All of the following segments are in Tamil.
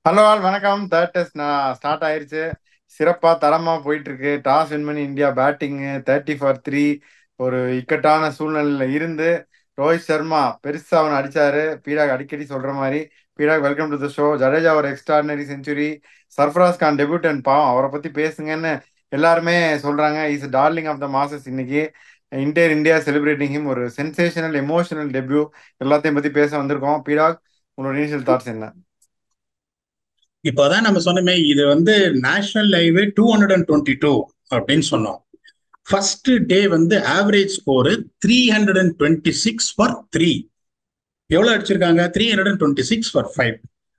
ஹலோ ஆல் வணக்கம். தேர்ட் டெஸ்ட் நான் ஸ்டார்ட் ஆயிருச்சு. சிறப்பா தரமா போயிட்டு இருக்கு. டாஸ் வின் பண்ணி இந்தியா பேட்டிங்கு 30 for 3. ஒரு இக்கட்டான சூழ்நிலையில இருந்து ரோஹித் சர்மா பெருசா அவனை அடிச்சாரு. பீடாக் அடிக்கடி சொல்ற மாதிரி. பீடாக் welcome to the show. Jadeja ஒரு extraordinary century. Sarfaraz Khan debutant பாவம் அவரை பத்தி பேசுங்கன்னு எல்லாருமே சொல்றாங்க. Is darling of the masses இன்னைக்கு. Entire India celebrating him. ஒரு சென்சேஷனல் எமோஷனல் டெபியூ. எல்லாத்தையும் பத்தி பேச வந்திருக்கோம். பீடாக், உங்களோட இனிஷியல் தாட்ஸ் என்ன? இப்போதான் நம்ம சொன்னோமே இது நேஷனல் ஹைவே 222 அப்படின்னு சொன்னோம். First day average score 326 for 3. எவ்வளவு அடிச்சிருக்காங்க? 326 for 5.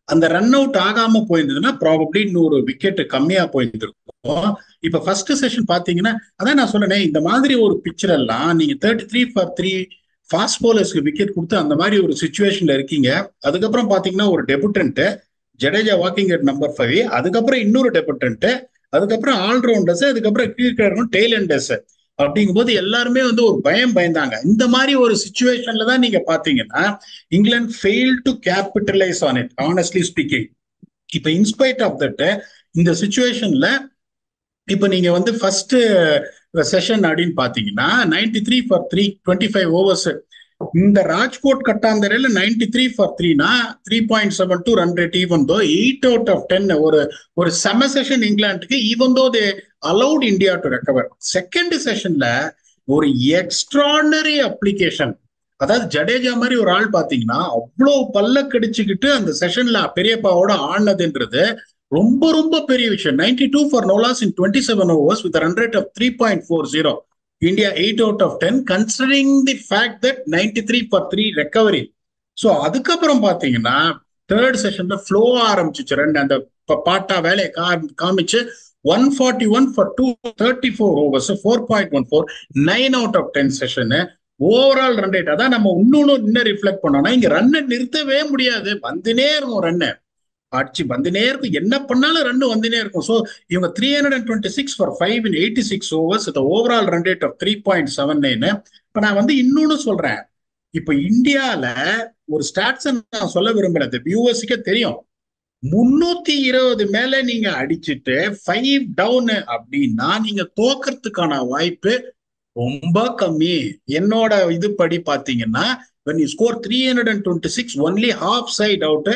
அந்த ரன் அவுட் ஆகாம போயிருந்ததுன்னா ப்ராபப்ளி இன்னொரு விக்கெட் கம்மியா போயிருந்திருக்கும். இப்ப ஃபர்ஸ்ட் செஷன் பாத்தீங்கன்னா, அதான் நான் சொன்னேனே, இந்த மாதிரி ஒரு பிக்சர் எல்லாம் நீங்க 33 for 3 ஃபாஸ்ட் போலர்ஸ்க்கு விக்கெட் கொடுத்து அந்த மாதிரி ஒரு சுச்சுவேஷன்ல இருக்கீங்க. அதுக்கப்புறம் பாத்தீங்கன்னா ஒரு டெபுட்டன்ட் ஜடேஜா வாக்கிங் அட் நம்பர் 5, அதுக்கப்புறம் இன்னொரு டெபுட்டன்ட், அதுக்கப்புறம் ஆல்ரவுண்டர்ஸ், அதுக்கப்புறம் கிரிக்கெட்டரும் டெய்லண்டர்ஸ். அப்படிங்கும்போது எல்லாருமே ஒரு பயந்தாங்க. இந்த மாதிரி ஒரு சுச்சுவேஷன்ல தான் நீங்க பாத்தீங்கன்னா England fail to capitalise on it, honestly speaking. இப்ப இன்ஸ்பைட் ஆஃப் தட், இந்த சுச்சுவேஷன்ல இப்ப நீங்க ஃபர்ஸ்ட் செஷன் அப்படின்னு பாத்தீங்கன்னா 93 for 3, 25 overs. இந்த ராஜ்கோட் கட்டாந்தரையில 93 for 3னா 3.72 run rate. Even though 8 out of 10 ஒரு ஒரு செம செஷன் இங்கிலாந்துக்கு. Even though they allowed India to recover. Second செஷன்ல ஒரு எக்ஸ்ட்ராடனரி அப்ளிகேஷன். அதாவது ஜடேஜா மாதிரி ஒரு ஆள் பாத்தீங்கன்னா அவ்வளவு பல்ல கடிச்சுக்கிட்டு அந்த செஷன்ல பெரியப்பாவோட ஆடினதுன்றது ரொம்ப ரொம்ப பெரிய விஷயம். 92 for no loss in 27 overs with a run rate of 3.40. India 8 out of 10, considering the fact that 93 for 3 recovery. So அதுக்கப்புறம் பாத்தீங்கன்னா தேர்ட் செஷன்ல ஃப்ளோ ஆரம்பிச்சிச்சு. ரெண்டு அந்த பாட்டா வேலையை காமிச்சு 141 for 2, 34 overs, 4.14, 9 out of 10 session. Overall run rate அதான் நம்ம இன்னும் ரிஃப்ளெக்ட் பண்ணோம்னா, இங்க ரன்னை நிறுத்தவே முடியாது, வந்துனே இருக்கும் ரன்னு. அடிச்சு வந்துனே இருக்கும், என்ன பண்ணாலும் ரன் வந்துனே இருக்கும். ஸோ இவங்க 326 for 5 in 86 overs, overall run rate of 3.79. இப்ப நான் இன்னொன்னு சொல்றேன். இப்ப இந்தியால ஒரு ஸ்டாட்ஸ் நான் சொல்ல விரும்பல, இந்த வியூவர்ஸுக்கே தெரியும். 320 மேல நீங்க அடிச்சுட்டு 5 டவுன் அப்படின்னா நீங்க தோக்கறதுக்கான வாய்ப்பு ரொம்ப கம்மி. என்னோட இது படி பாத்தீங்கன்னா, when you score 326, only half side out,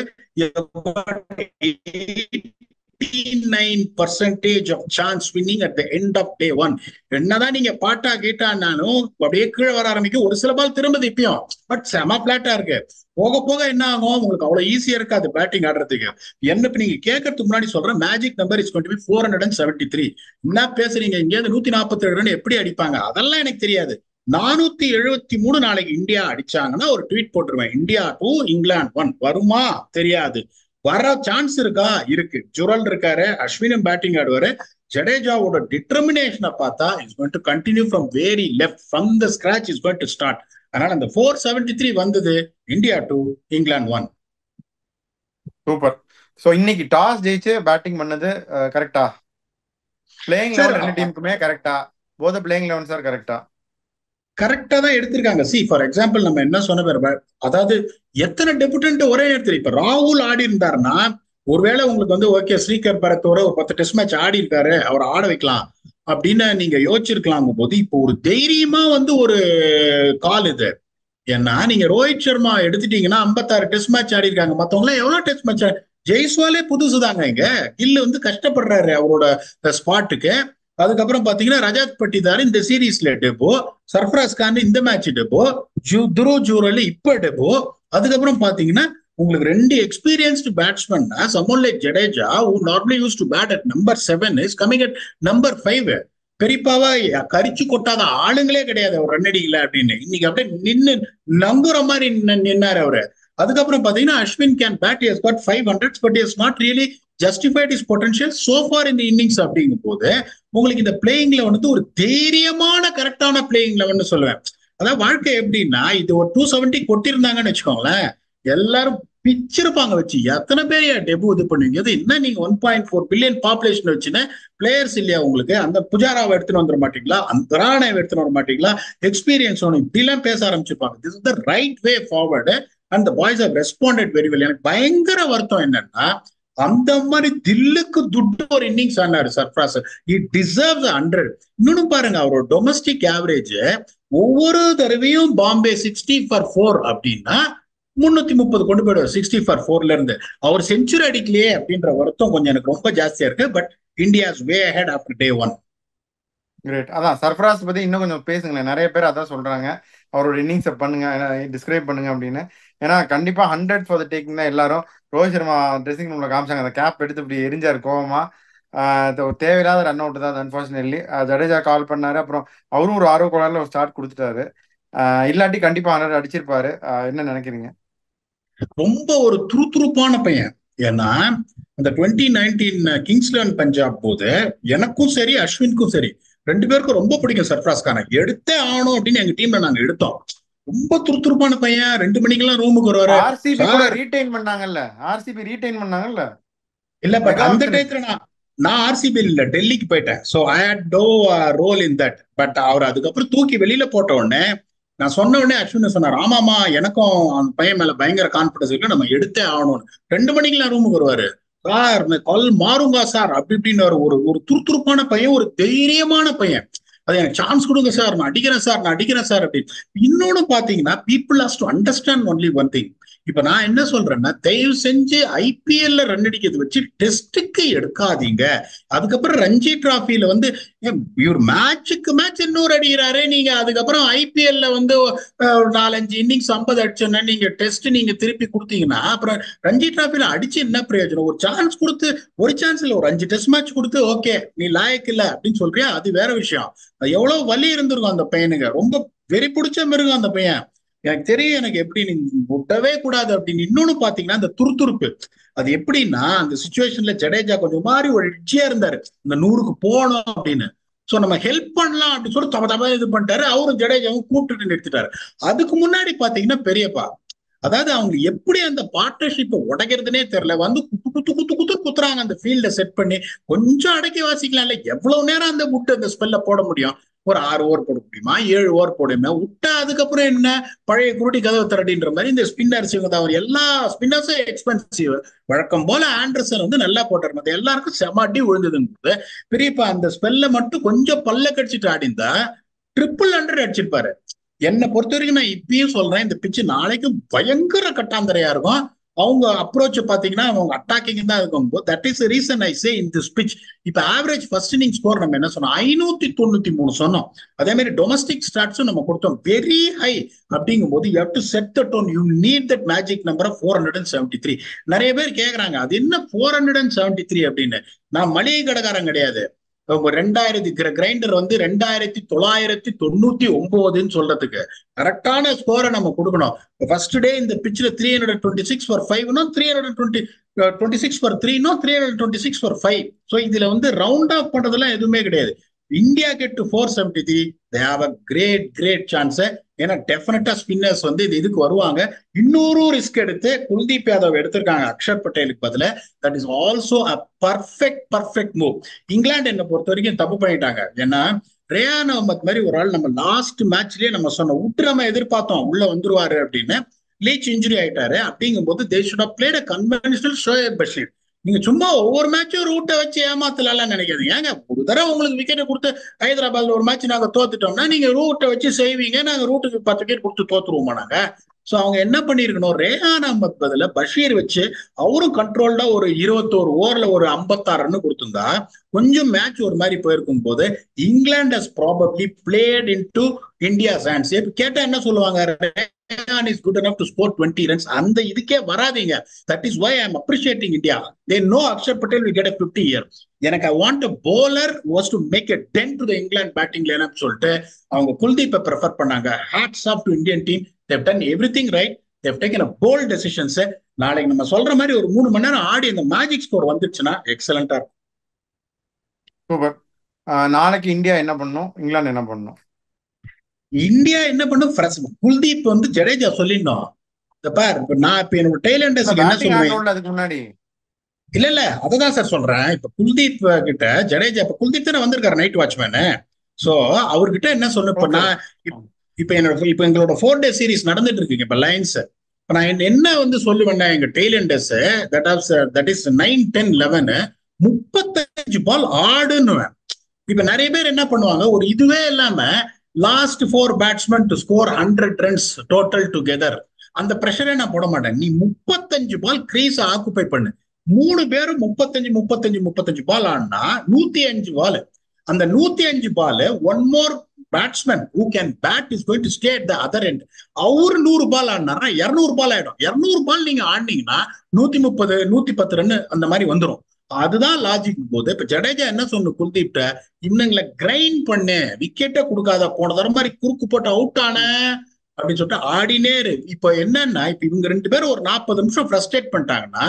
89% of chance winning at the end of day 1. என்னதான் நீங்க பாட்டா கேட்டானாலும் அப்படியே கீழே வர ஆரம்பிக்கும். ஒரு சில பால் திரும்ப இப்பயும், பட் செம பிளாட்டா இருக்கு. போக போக என்ன ஆகும், உங்களுக்கு அவ்வளவு ஈஸியா இருக்காது பேட்டிங் ஆடுறதுக்கு. என்ன இப்ப நீங்க கேட்கறதுக்கு முன்னாடி சொல்றேன், மேஜிக் நம்பர் இஸ் 473. என்ன பேசுறீங்க, இங்க இருந்து 147 ரன் எப்படி அடிப்பாங்க அதெல்லாம் எனக்கு தெரியாது. 473 நாளைக்கு இந்தியா அடிச்சாங்கன்னா ஒரு ட்வீட் போட்டுருவேன், இந்தியா 2 இங்கிலாந்து 1 வருமா தெரியாது. வர சான்ஸ் இருக்கா? இருக்கு. ஜுரல் இருக்காரு, அஸ்வினும் பேட்டிங் ஆடுவாரு. ஜடேஜாவோட டிட்டர்மினேஷனை பார்த்தா is going to continue from very left, from the scratch is going to start. அதனால அந்த 473 வந்தது. இந்தியா 2 இங்கிலாந்து 1. சூப்பர். ஸோ இன்னைக்கு டாஸ் ஜெயிச்சு பேட்டிங் பண்ணது கரெக்டா? பிளேயிங் சார் லெவன் ரெண்டு டீமுக்குமே கரெக்டா? போத பிளேயிங் லெவன் சார் கரெக்டா? கரெக்டா தான் எடுத்திருக்காங்க. சி ஃபார் எக்ஸாம்பிள் நம்ம என்ன சொன்ன பாரு, அதாவது எத்தனை டெபுட்டன்ட் ஒரே நேரத்தில். இப்ப ராகுல் ஆடி இருந்தாருன்னா ஒருவேளை உங்களுக்கு ஓகே, ஸ்ரீகர் பரத்தோட ஒரு 10 டெஸ்ட் மேட்ச் ஆடி இருக்காரு, அவர் ஆட வைக்கலாம் அப்படின்னு நீங்க யோசிச்சிருக்கலாம் போது, இப்போ ஒரு தைரியமா ஒரு கால் இது. ஏன்னா நீங்க ரோஹித் சர்மா எடுத்துட்டீங்கன்னா 56 டெஸ்ட் மேட்ச் ஆடி இருக்காங்க. மத்தவங்க எல்லாம் எவ்வளவு டெஸ்ட் மேட்ச்? ஜெய்ஸ்வாலே புதுசுதாங்க. இங்க கில்லு கஷ்டப்படுறாரு அவரோட ஸ்பாட்டுக்கு. அதுக்கப்புறம் பாத்தீங்கன்னா ரஜாத் பட்டிதார் இந்த சீரீஸ்ல டெபோ, சர்ஃபராஸ் கான் இந்த மேட்ச் டெபோ, துருவ் ஜூரல் இப்ப டெபோ. அதுக்கப்புறம் பாத்தீங்கன்னா உங்களுக்கு ரெண்டு experienced batsman, சம்மோன் like Jadeja who normally used to bat at number 7 is coming at number 5. பெரியப்பாவா கரிச்சு கொட்டாத ஆளுங்களே கிடையாது அவர் ரன் அடிக்கல அப்படின்னு. இன்னைக்கு அப்படியே நின்னு நம்புற மாதிரி நின்னாரு அவரு. அதுக்கப்புறம் பாத்தீங்கன்னா Ashwin can bat, has got 500, but has not really justified is potential so for இந்த இன்னிங்ஸ். அப்படிங்கும் போது உங்களுக்கு இந்த பிளேயிங்ல ஒரு தைரியமான கரெக்டான பிளேயிங் லெவன் சொல்லுவேன். அதாவது வாழ்க்கை எப்படின்னா, இது ஒரு 270 கொட்டிருந்தாங்கன்னு வச்சுக்கோங்களேன், எல்லாரும் பிச்சிருப்பாங்க வச்சு. எத்தனை பேர் டெபு இது பண்ணுவீங்க? இது என்ன நீங்க 1.4 பில்லியன் பாப்புலேஷன் வச்சுன்னு பிளேயர்ஸ் இல்லையா உங்களுக்கு? அந்த புஜாராவை எடுத்துன்னு வந்துட மாட்டீங்களா? அந்த ராணாவை எடுத்துன்னு வர மாட்டீங்களா? எக்ஸ்பீரியன்ஸ் ஒன்று இப்படி எல்லாம் பேச ஆரம்பிச்சிருப்பாங்க. This is the right way forward and the boys have responded very well. எனக்கு பயங்கர வருத்தம் என்னன்னா, அந்த மாதிரி தில்லுக்கு துட்டு ஒரு இன்னிங்ஸ் ஆனாரு சர்ஃப்ராஸ். It deserves 100. இன்னொன்னு பாருங்க, அவரோட டொமஸ்டிக் ஆவரேஜ் ஒவ்வொரு தடவையும் பாம்பே 60 for 4 அப்படின்னா 330 கொண்டு போயிடுவார் 60 for 4ல இருந்து. அவர் செஞ்சுரி அடிக்கலையே அப்படின்ற வருத்தம் கொஞ்சம் எனக்கு ரொம்ப ஜாஸ்தியா இருக்கு. But India's way ahead after day 1. Great. அதான் சர்ஃப்ராஸ் பத்தி இன்னும் கொஞ்சம் பேசுங்களேன். நிறைய பேர் அதான் சொல்றாங்க, அவரோட இன்னிங்ஸை பண்ணுங்க, டிஸ்கிரைப் பண்ணுங்க அப்படின்னு. ஏன்னா கண்டிப்பா 100 ஃபார் த டேக்கிங் தான் எல்லாரும். ரோஹித் சர்மா ட்ரெஸ்ஸிங் ரூம்ல காமிச்சாங்க, அந்த கேப் எடுத்து இப்படி எரிஞ்சாரு கோவமா. தேவையில்லாத ரன் அவுட் தான் அன்பார்ச்சுனேட்லி. ஜடேஜா கால் பண்ணாரு, அப்புறம் அவரும் ஒரு ஆர்வ கோளாறுல ஒரு ஸ்டார்ட் கொடுத்துட்டாரு. இல்லாட்டி கண்டிப்பா 100 அடிச்சிருப்பாரு. என்ன நினைக்கிறீங்க? ரொம்ப ஒரு துருதுருப்பான பையன். ஏன்னா அந்த 2019 கிங்ஸ் 11 பஞ்சாப் போது எனக்கும் சரி அஸ்வினுக்கும் சரி ரெண்டு பேருக்கும் ரொம்ப பிடிக்கும் சர்ஃப்ராஸ் கானை. எடுத்தே ஆகணும் அப்படின்னு எங்க டீம்ல நாங்க எடுத்தோம். ரொம்ப துருதுருப்பான பையன். 2 மணிக்கெல்லாம் ரூமுக்கு வருவாரு. ஆர்சிபி கூட ரீடைன் பண்ணாங்கல்ல, ஆர்சிபி ரீடைன் பண்ணாங்கல்ல. இல்ல பட் அந்த டயத்துல நான் ஆர்சிபி இல்ல, டெல்லிக்கு போயிட்டேன். So I had no role in that. But அவர் அதுக்கப்புறம் தூக்கி வெளியில போட்ட உடனே நான் சொன்ன உடனே அஸ்வின் சொன்னார், ஆமாமா எனக்கும் அந்த பையன் மேல பயங்கர கான்பிடன்ஸ் இருக்கு, நம்ம எடுத்தே ஆகணும்னு. 2 மணிக்கெல்லாம் ரூமுக்கு வருவாரு. சார் கால் மாறுங்க சார் அப்படி இப்படின்னு ஒரு ஒரு துருதுருப்பான பையன், ஒரு தைரியமான பையன். அது எனக்கு சான்ஸ் கொடுங்க சார், நான் அடிக்கிறேன் சார், நான் அடிக்கிறேன் சார் அப்படின்னு. இன்னொன்னு பாத்தீங்கன்னா people has to understand only one thing. இப்ப நான் என்ன சொல்றேன்னா, தயவு செஞ்சு ஐபிஎல்ல ரன் அடிக்கிறது வச்சு டெஸ்டுக்கு எடுக்காதீங்க. அதுக்கப்புறம் ரஞ்சி டிராஃபில வந்து இவர் மேட்சுக்கு மேட்ச் இன்னொரு அடிக்கிறாரு. நீங்க அதுக்கப்புறம் ஐபிஎல்ல வந்து ஒரு 4-5 இன்னிங்ஸ் 50 அடிச்சோன்னா நீங்க டெஸ்ட் நீங்க திருப்பி கொடுத்தீங்கன்னா அப்புறம் ரஞ்சி டிராஃபில அடிச்சு என்ன பிரயோஜனம்? ஒரு சான்ஸ் கொடுத்து, ஒரு சான்ஸ் இல்ல ஒரு 5 டெஸ்ட் மேட்ச் கொடுத்து ஓகே நீ லாயக்கு இல்ல அப்படின்னு சொல்றியா, அது வேற விஷயம். எவ்வளவு வலி இருந்திருக்கும் அந்த பையனுங்க. ரொம்ப வெறி பிடிச்ச மிருகம் அந்த பையன். எனக்கு தெரியும் எனக்கு எப்படி நீ விட்டவே கூடாது அப்படின்னு. இன்னொன்னு பாத்தீங்கன்னா அந்த துருதுருப்பு, அது எப்படின்னா அந்த சுச்சுவேஷன்ல ஜடேஜா கொஞ்சம் மாதிரி ஒரு இட்சியா இருந்தாரு, இந்த 100க்கு போனோம் அப்படின்னு. சோ நம்ம ஹெல்ப் பண்ணலாம் அப்படின்னு சொல்லி தப்ப தப்பா இது பண்ணிட்டாரு. அவரும் ஜடேஜாவும் கூப்பிட்டு நிறுத்திட்டாரு. அதுக்கு முன்னாடி பாத்தீங்கன்னா பெரியப்பா, அதாவது அவங்க எப்படி அந்த பார்ட்னர்ஷிப்பை உடைக்கிறதுனே தெரியல. வந்து குத்து குத்து குத்து குத்து குத்துறாங்க அந்த ஃபீல்ட செட் பண்ணி. கொஞ்சம் அடக்கி வாசிக்கலாம்ல, எவ்வளவு நேரம் அந்த முட்டை அந்த ஸ்பெல்ல போட முடியும்? ஒரு 6 ஓவர் போட முடியுமா, 7 ஓவர் போடுமே விட்டா. அதுக்கப்புறம் என்ன, பழைய குருடி கதவை திரட்டின்ற மாதிரி இந்த ஸ்பின்னர்ஸ் இவங்க தான். எல்லா ஸ்பின்னர்ஸும் எக்ஸ்பென்சிவ். வழக்கம் போல ஆண்டர்சன் வந்து நல்லா போட்டார், மத்த எல்லாருக்கும் செமாட்டி விழுந்ததுன்றது. பெரியப்பா அந்த ஸ்பெல்ல மட்டும் கொஞ்சம் பல்ல கடிச்சிட்டு ஆடிந்தா 100 அடிச்சிருப்பாரு. என்னை பொறுத்த வரைக்கும் நான் இப்பயும் சொல்றேன், இந்த பிச்சு நாளைக்கு பயங்கர கட்டாந்தரையா இருக்கும். அவங்க அப்ரோச் பாத்தீங்கன்னா அவங்க அட்டாக்கிங் தான் இருக்கும். That is reason I say in this pitch. இப்ப ஆவரேஜ் ஃபர்ஸ்ட் இன்னிங் ஸ்கோர் நம்ம என்ன சொன்னோம், 593 சொன்னோம். அதே மாதிரி டொமஸ்டிக் ஸ்டாட்ஸும் நம்ம கொடுத்தோம் வெரி ஹை. அப்படிங்கும் போது you have to set the tone. You need that magic number 473. நிறைய பேர் கேக்குறாங்க அது என்ன 473 அப்படின்னு. நான் மளிகை கடைக்காரன் கிடையாது. 2000 கிரைண்டர் வந்து 2999 சொல்றதுக்கு கரெக்டான ஸ்கோரை நம்ம கொடுக்கணும். ஃபர்ஸ்ட் டே இந்த பிச்சில் 326 for 5 326 for 3 326 for 5. ஸோ இதுல வந்து ரவுண்ட் ஆஃப் பண்றதெல்லாம் எதுவுமே கிடையாது. India get to 473, they have a great chance. ஏன்னா டெஃபினட்டா ஸ்பின்னர்ஸ் வந்து இதுக்கு வருவாங்க. இன்னொரு ரிஸ்க் எடுத்து குல்தீப் யாதவ் எடுத்திருக்காங்க அக்ஷர் பட்டேலுக்கு பதில. That is also a perfect move. England என்ன பொறுத்த வரைக்கும் தப்பு பண்ணிட்டாங்க. ஏன்னா ரேயான் அஹமத் மாதிரி ஒரு ஆள் நம்ம லாஸ்ட் மேட்ச்லயே நம்ம சொன்ன விட்டு நம்ம எதிர்பார்த்தோம் உள்ள வந்துருவாரு அப்படின்னு. லீச் இன்ஜுரி ஆயிட்டாரு. அப்படிங்கும் போது they should have played a conventional Shoaib Bashir. நீங்க சும்மா ஒவ்வொரு மேட்சும் ரூட்டை வச்சு ஏமாத்தலாம் நினைக்காதீங்க. ஏங்க ஒரு தடவை உங்களுக்கு விக்கெட்டை கொடுத்து ஹைதராபாத்ல ஒரு மேட்ச் நாங்க தோத்துட்டோம்னா நீங்க ரூட்டை வச்சு செய்வீங்க, நாங்க ரூட்டுக்கு 10 விக்கெட் கொடுத்து தோத்துருவோமா நாங்க? சோ அவங்க என்ன பண்ணிருக்கணும், ரேஹான் அஹமத் பதில பஷீர் வச்சு அவரும் கண்ட்ரோல்டா ஒரு 21 ஓவர்ல ஒரு 56 ரன் கொடுத்திருந்தா கொஞ்சம் மேட்ச் ஒரு மாதிரி போயிருக்கும் போது இங்கிலாந்து has probably played into India's hands. கேட்டா என்ன சொல்லுவாங்க, Rehan is good enough to score 20 runs. அந்த இதுக்கே வராதீங்க. That is why I am appreciating India. They know Akshar Patel will get a 50 here. எனக்கு I want a bowler who was to make a dent to the England batting lineup சொல்லிட்டு அவங்க குல்தீப்பை ப்ரிஃபர் பண்ணாங்க. Hats off to Indian team. They've done everything right. They've taken a bold decisions. நாளைக்கு நம்ம சொல்ற மாதிரி ஒரு 3 மணி நேரம் ஆடி அந்த மேஜிக் ஸ்கோர் வந்துருச்சுன்னா எக்ஸலண்டா இருக்கும். சூப்பர். நாளைக்கு இந்தியா என்ன பண்ணும், இங்கிலாந்து என்ன பண்ணும்? இந்தியா என்ன பண்ணும், குல்தீப் வந்து ஜடேஜா சொல்லிடணும். நான் இப்ப என்னோட டெய்லண்டர்ஸ்க்கு என்ன சொல்லுவேன், அதுக்கு முன்னாடி இல்ல அததான் சார் சொல்றேன். இப்ப குல்தீப் கிட்ட ஜடேஜா, இப்ப குல்தீப் தானே வந்திருக்காரு நைட் வாட்ச்மேனு. சோ அவர்கிட்ட என்ன சொல்ல, இப்ப நான் இப்ப எங்களோட 4 டே சீரிஸ் நடந்துட்டு இருக்குங்க இப்ப லைன்ஸ். நான் என்ன வந்து சொல்லுவேன்னா எங்க டெய்லண்டர்ஸ் தட் இஸ் 9, 10, 11 35 பால் ஆடுன்னுவேன். இப்ப நிறைய பேர் என்ன பண்ணுவாங்க, ஒரு இதுவே இல்லாம last 4 batsman to score 100 runs total together, அந்த பிரஷரே நான் போட மாட்டேன். நீ 35 பால் கிரீஸ் ஆக்குபை பண்ணு. 3 பேரும் 35 பால் ஆடினா 105 பால். அந்த 105 ball one more batsman who can bat is going to stay at the other end. அவரு 100 பால் ஆடினாரா 200 பால் ஆயிடும். 200 பால் நீங்க ஆடினீங்கன்னா 130, 110 ரன் அந்த மாதிரி வந்துடும். அதுதான் லாஜிக் போது. இப்ப ஜடேஜா என்ன சொன்ன குல்தீப்ட, இவனுங்களை கிரைண்ட் பண்ணு, விக்கெட்டை கொடுக்காத, போன தர மாதிரி குறுக்கு போட்டு அவுட் ஆன அப்படின்னு சொல்லிட்டு ஆடினேரு. இப்ப என்னன்னா, இப்ப இவங்க 2 பேரும் ஒரு 40 நிமிஷம் ஃப்ரஸ்ட்ரேட் பண்ணிட்டாங்கன்னா,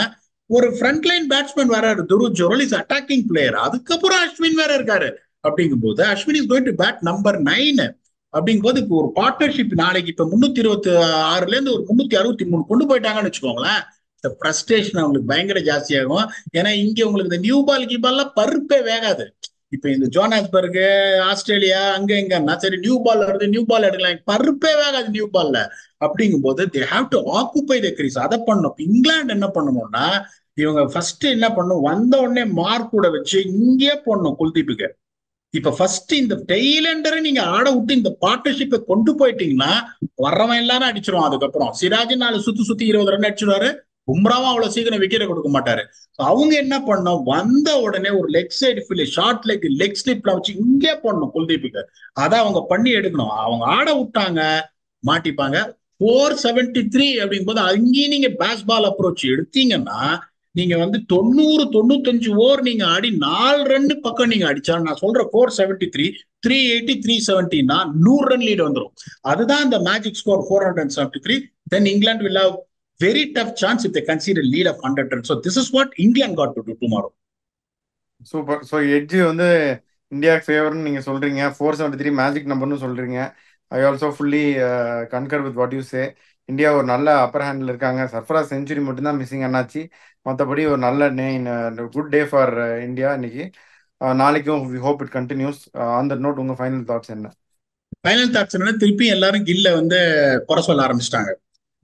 ஒரு ஃப்ரண்ட் லைன் பேட்ஸ்மேன் வேற Dhruv Jurel is attacking player, அதுக்கப்புறம் அஸ்வின் வேற இருக்காரு. அப்படிங்கும் போது Ashwin is going to bat number 9. அப்படிங்கும் போது இப்போ ஒரு பார்ட்னர்ஷிப் நாளைக்கு இப்ப 326ல இருந்து ஒரு 363 கொண்டு போயிட்டாங்கன்னு வச்சுக்கோங்களேன், இந்த ஃப்ரஸ்ட்ரேஷன் அவங்களுக்கு பயங்கர ஜாஸ்தியாகும். ஏன்னா இங்க உங்களுக்கு இந்த நியூ பால் கீபால்லாம் பருப்பே வேகாது. இப்ப இந்த ஜோனாஸ்பர்க், ஆஸ்திரேலியா, அங்க இங்கன்னா சரி நியூ பால் வருது, நியூ பால் எடுக்கலாம், பருப்பே வேகாது நியூ பால்ல. அப்படிங்கும் போது they have to occupy the crease. அதை பண்ணணும். இங்கிலாந்து என்ன பண்ணணும்னா, இவங்க ஃபர்ஸ்ட் என்ன பண்ணும், வந்த உடனே மார்க் கூட வச்சு இங்கே போடணும் குல்தீப்புக்கு. இப்ப ஃபர்ஸ்ட் இந்த டெய்லண்டரை நீங்க ஆட விட்டு இந்த பார்ட்னர்ஷிப்பை கொண்டு போயிட்டீங்கன்னா வர்றவன் எல்லாரும் அடிச்சிருவான். அதுக்கப்புறம் சிராஜ் 4 சுத்தி 20 ரன் அடிச்சிருவாரு. பும்ராவும் அவ்வளவு சீக்கிரம் விக்கெட்டை கொடுக்க மாட்டாரு. அவங்க என்ன பண்ணணும், வந்த உடனே ஒரு leg side field, short leg ஸ்லிப்ல வச்சு இங்கே போடணும் குல்தீப்புக்கு. அதை அவங்க பண்ணி எடுக்கணும். அவங்க ஆட விட்டாங்க மாட்டிப்பாங்க. 473 அப்படிங்கும் போது அங்கேயும் நீங்க பேஸ் பால் அப்ரோச் எடுத்தீங்கன்னா நீங்க வந்து 90, 95 ஓவர் நீங்க ஆடி 4 ரன் பக்கம் நீங்க அடிச்சா, நான் சொல்ற 473, 380, 370னா 100 ரன் லீட் வந்துடும். அதுதான் இந்த magic score 473. Then England will have very tough chance if they concede a lead of 100 runs. So this is what England got to do tomorrow. Super. So edge வந்து இந்தியா ஃபேவர்னு நீங்க சொல்றீங்க, 473 மேஜிக் நம்பர்னு சொல்றீங்க. I also fully concur with what you say. India ஒரு நல்ல அப்பர் ஹேண்டில் இருக்காங்க. சர்ஃபராஸ் செஞ்சுரி மட்டும்தான் மிஸ்ஸிங் அண்ணாச்சி. மற்றபடி ஒரு நல்ல குட் டே ஃபார் இந்தியா இன்னைக்கு. நாளைக்கும் we hope it continues. On that note உங்க ஃபைனல் தாட்ஸ் என்ன? ஃபைனல் தாட்ஸ் என்ன, திருப்பி எல்லாரும் கில்ல வந்து குறை சொல்ல ஆரம்பிச்சிட்டாங்க.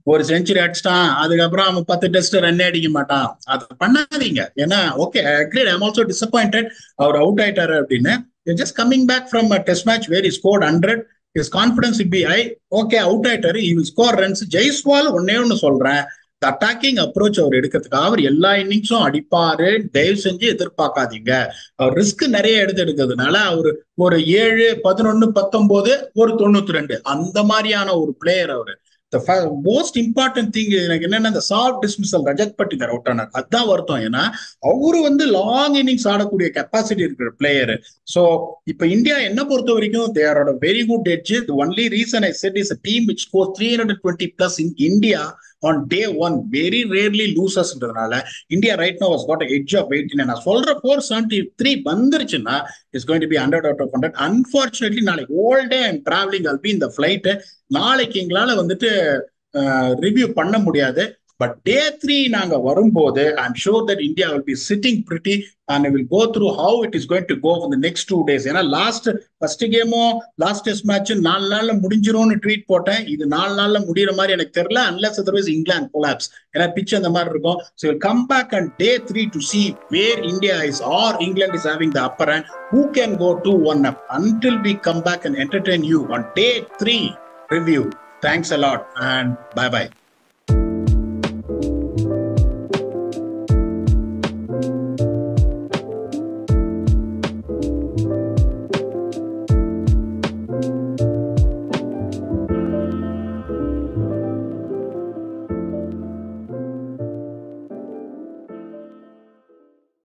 ஒரு செஞ்சுரி அடிச்சிட்டான், அதுக்கப்புறம் அவன் 10 டெஸ்ட் ரன்னே அடிக்க மாட்டான். அதை பண்ணாதீங்க. ஏன்னா okay, I am also disappointed அவர் அவுட் ஆயிட்டாரு அப்படின்னு. Just coming back from test match where he scored 100. his confidence will be high. Okay, out ஆயிட்டாரு, he will score runs. Jaiswal ஒன்னு சொல்றேன், அட்டாக்கிங் அப்ரோச் அவர் எடுக்கிறதுக்காக அவர் எல்லா இன்னிங்ஸும் அடிப்பாரு, தயவு செஞ்சு எதிர்பார்க்காதீங்க. அவர் ரிஸ்க் நிறைய எடுக்கிறதுனால அவரு ஒரு 7, 11, 19, ஒரு 92 அந்த மாதிரியான ஒரு பிளேயர் அவரு. மோஸ்ட் இம்பார்ட்டன்ட் திங் எனக்கு என்னன்னா, இந்த soft dismissal Rajat Patidar out ஆனார், அதுதான் வருத்தம். ஏன்னா அவரு வந்து லாங் இன்னிங்ஸ் ஆடக்கூடிய கெப்பாசிட்டி இருக்கிற பிளேயர். சோ இப்ப இந்தியா என்ன பொறுத்த வரைக்கும் they are on a very good edge. The only reason I said is a team which scores 320 plus in India on day 1 very rarely loses. India right now has got an edge of 18. நான் சொல்ற 473 வந்துருச்சுன்னா is going to be 100 out of 100. Unfortunately நாளைக்கு all day I'm traveling, I'll be in the flight. நாளைக்கு எங்களால வந்துட்டு ரிவ்யூ பண்ண முடியாது. But day 3 நாங்க வரும்போது I'm sure that India will be sitting pretty and we will go through how it is going to go for the next 2 days. ஏன்னா ஃபர்ஸ்ட் கேமும் லாஸ்ட் டெஸ்ட் மேட்சும் 4 நாள்ல முடிஞ்சிரும்னு ட்வீட் போட்டேன். இது 4 நாள்ல முடிகிற மாதிரி எனக்கு தெரியல, unless otherwise England collapse. ஏன்னா பிச் அந்த மாதிரி இருக்கும். So we'll come back on day 3 to see where India is or England is having the upper hand, who can go 2-1 up. Until we come back and entertain you on day 3 review. Thanks a lot and bye-bye.